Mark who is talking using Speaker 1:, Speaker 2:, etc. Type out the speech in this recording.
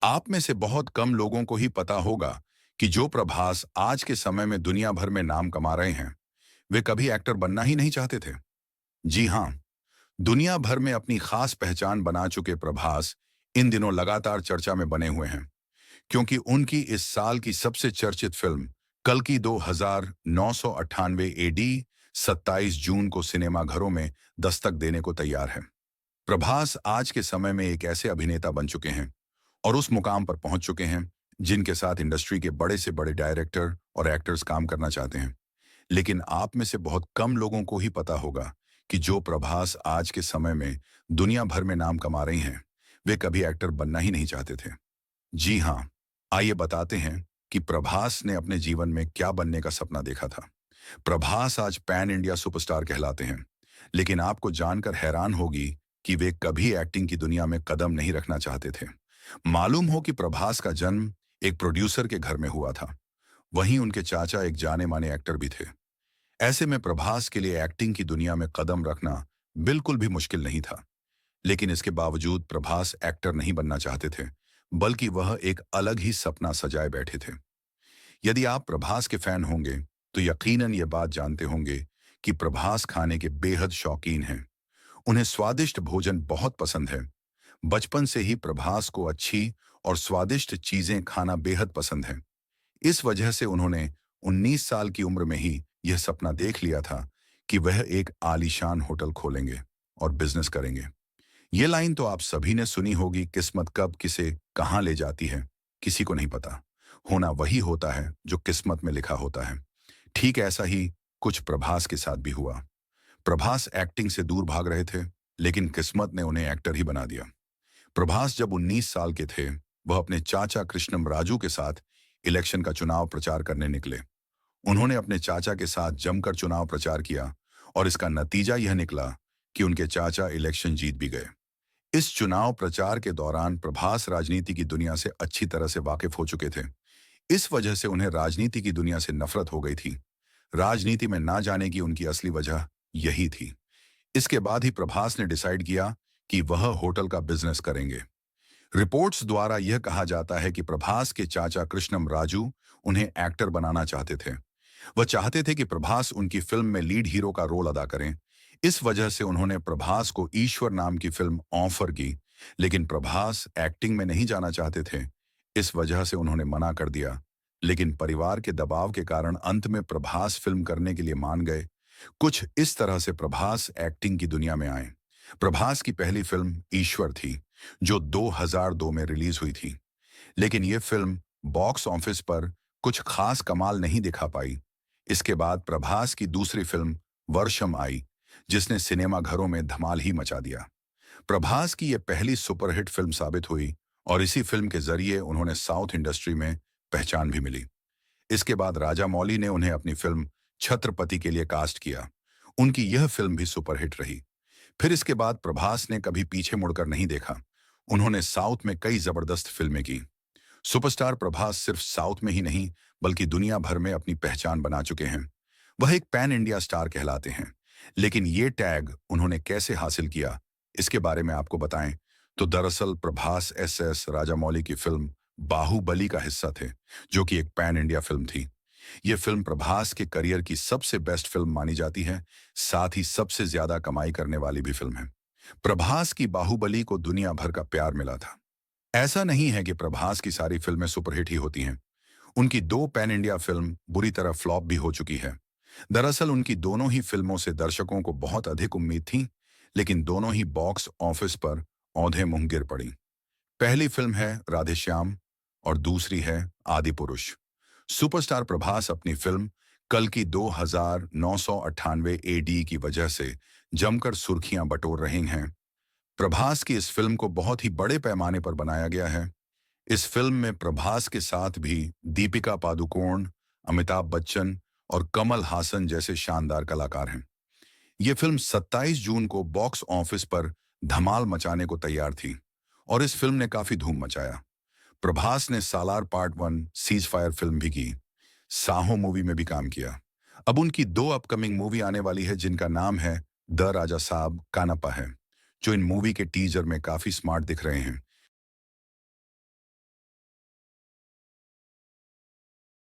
Speaker 1: आप में से बहुत कम लोगों को ही पता होगा कि जो प्रभास आज के समय में दुनिया भर में नाम कमा रहे हैं, वे कभी एक्टर बनना ही नहीं चाहते थे। जी हाँ, दुनिया भर में अपनी खास पहचान बना चुके प्रभास इन दिनों लगातार चर्चा में बने हुए हैं, क्योंकि उनकी इस साल की सबसे चर्चित फिल्म कल की 2998 एडी 27 जून को सिनेमाघरों में दस्तक देने को तैयार है। प्रभास आज के समय में एक ऐसे अभिनेता बन चुके हैं और उस मुकाम पर पहुंच चुके हैं जिनके साथ इंडस्ट्री के बड़े से बड़े डायरेक्टर और एक्टर्स काम करना चाहते हैं। लेकिन आप में से बहुत कम लोगों को ही पता होगा कि जो प्रभास आज के समय में दुनिया भर में नाम कमा रही हैं, वे कभी एक्टर बनना ही नहीं चाहते थे। जी हाँ, आइए बताते हैं कि प्रभास ने अपने जीवन में क्या बनने का सपना देखा था। प्रभास आज पैन इंडिया सुपरस्टार कहलाते हैं, लेकिन आपको जानकर हैरान होगी कि वे कभी एक्टिंग की दुनिया में कदम नहीं रखना चाहते थे। मालूम हो कि प्रभास का जन्म एक प्रोड्यूसर के घर में हुआ था। वहीं उनके चाचा एक जाने माने एक्टर भी थे। ऐसे में प्रभास के लिए एक्टिंग की दुनिया में कदम रखना बिल्कुल भी मुश्किल नहीं था। लेकिन इसके बावजूद प्रभास एक्टर नहीं बनना चाहते थे, बल्कि वह एक अलग ही सपना सजाए बैठे थे। यदि आप प्रभास के फैन होंगे तो यकीनन ये बात जानते होंगे कि प्रभास खाने के बेहद शौकीन हैं। उन्हें स्वादिष्ट भोजन बहुत पसंद है। बचपन से ही प्रभास को अच्छी और स्वादिष्ट चीजें खाना बेहद पसंद है। इस वजह से उन्होंने 19 साल की उम्र में ही यह सपना देख लिया था कि वह एक आलीशान होटल खोलेंगे और बिजनेस करेंगे। ये लाइन तो आप सभी ने सुनी होगी, किस्मत कब किसे कहाँ ले जाती है किसी को नहीं पता। होना वही होता है जो किस्मत में लिखा होता है। ठीक ऐसा ही कुछ प्रभास के साथ भी हुआ। प्रभास एक्टिंग से दूर भाग रहे थे, लेकिन किस्मत ने उन्हें एक्टर ही बना दिया। प्रभास जब 19 साल के थे, वह अपने चाचा कृष्णम राजू के साथ इलेक्शन का चुनाव प्रचार करने निकले। उन्होंने अपने चाचा के साथ जमकर चुनाव प्रचार किया और इसका नतीजा यह निकला कि उनके चाचा इलेक्शन जीत भी गए। इस चुनाव प्रचार के दौरान प्रभास राजनीति की दुनिया से अच्छी तरह से वाकिफ हो चुके थे। इस वजह से उन्हें राजनीति की दुनिया से नफरत हो गई थी। राजनीति में ना जाने की उनकी असली वजह यही थी। इसके बाद ही प्रभास ने डिसाइड किया कि वह होटल का बिजनेस करेंगे। रिपोर्ट्स द्वारा यह कहा जाता है कि प्रभास के चाचा कृष्णम राजू उन्हें एक्टर बनाना चाहते थे। वह चाहते थे कि प्रभास उनकी फिल्म में लीड हीरो का रोल अदा करें। इस वजह से उन्होंने प्रभास को ईश्वर नाम की फिल्म ऑफर की, लेकिन प्रभास एक्टिंग में नहीं जाना चाहते थे। इस वजह से उन्होंने मना कर दिया। लेकिन परिवार के दबाव के कारण अंत में प्रभास फिल्म करने के लिए मान गए। कुछ इस तरह से प्रभास एक्टिंग की दुनिया में आए। प्रभास की पहली फिल्म ईश्वर थी, जो 2002 में रिलीज हुई थी। लेकिन यह फिल्म बॉक्स ऑफिस पर कुछ खास कमाल नहीं दिखा पाई। इसके बाद प्रभास की दूसरी फिल्म वर्षम आई, जिसने सिनेमा घरों में धमाल ही मचा दिया। प्रभास की यह पहली सुपरहिट फिल्म साबित हुई और इसी फिल्म के जरिए उन्होंने साउथ इंडस्ट्री में पहचान भी मिली। इसके बाद राजा मौली ने उन्हें अपनी फिल्म छत्रपति के लिए कास्ट किया। उनकी यह फिल्म भी सुपरहिट रही। फिर इसके बाद प्रभास ने कभी पीछे मुड़कर नहीं देखा। उन्होंने साउथ में कई जबरदस्त फिल्में की। सुपरस्टार प्रभास सिर्फ साउथ में ही नहीं, बल्कि दुनिया भर में अपनी पहचान बना चुके हैं। वह एक पैन इंडिया स्टार कहलाते हैं। लेकिन ये टैग उन्होंने कैसे हासिल किया, इसके बारे में आपको बताएं तो दरअसल प्रभास एस राजामौली की फिल्म बाहुबली का हिस्सा थे, जो कि एक पैन इंडिया फिल्म थी। यह फिल्म प्रभास के करियर की सबसे बेस्ट फिल्म मानी जाती है, साथ ही सबसे ज्यादा कमाई करने वाली भी फिल्म है। प्रभास की बाहुबली को दुनिया भर का प्यार मिला था। ऐसा नहीं है कि प्रभास की सारी फिल्में सुपरहिट ही होती हैं। उनकी दो पैन इंडिया फिल्म बुरी तरह फ्लॉप भी हो चुकी है। दरअसल उनकी दोनों ही फिल्मों से दर्शकों को बहुत अधिक उम्मीद थी, लेकिन दोनों ही बॉक्स ऑफिस पर औंधे मुंह गिर पड़ी। पहली फिल्म है राधेश्याम और दूसरी है आदि पुरुष। सुपरस्टार प्रभास अपनी फिल्म कल की 2998 एडी की वजह से जमकर सुर्खियां बटोर रहे हैं। प्रभास की इस फिल्म को बहुत ही बड़े पैमाने पर बनाया गया है। इस फिल्म में प्रभास के साथ भी दीपिका पादुकोण, अमिताभ बच्चन और कमल हासन जैसे शानदार कलाकार हैं। ये फिल्म 27 जून को बॉक्स ऑफिस पर धमाल मचाने को तैयार थी और इस फिल्म ने काफी धूम मचाया। प्रभास ने सालार पार्ट 1 सीज फायर फिल्म भी की। साहो मूवी में भी काम किया। अब उनकी दो अपकमिंग मूवी आने वाली है, जिनका नाम है द राजा साहब कानप्पा है, जो इन मूवी के टीजर में काफी स्मार्ट दिख रहे हैं।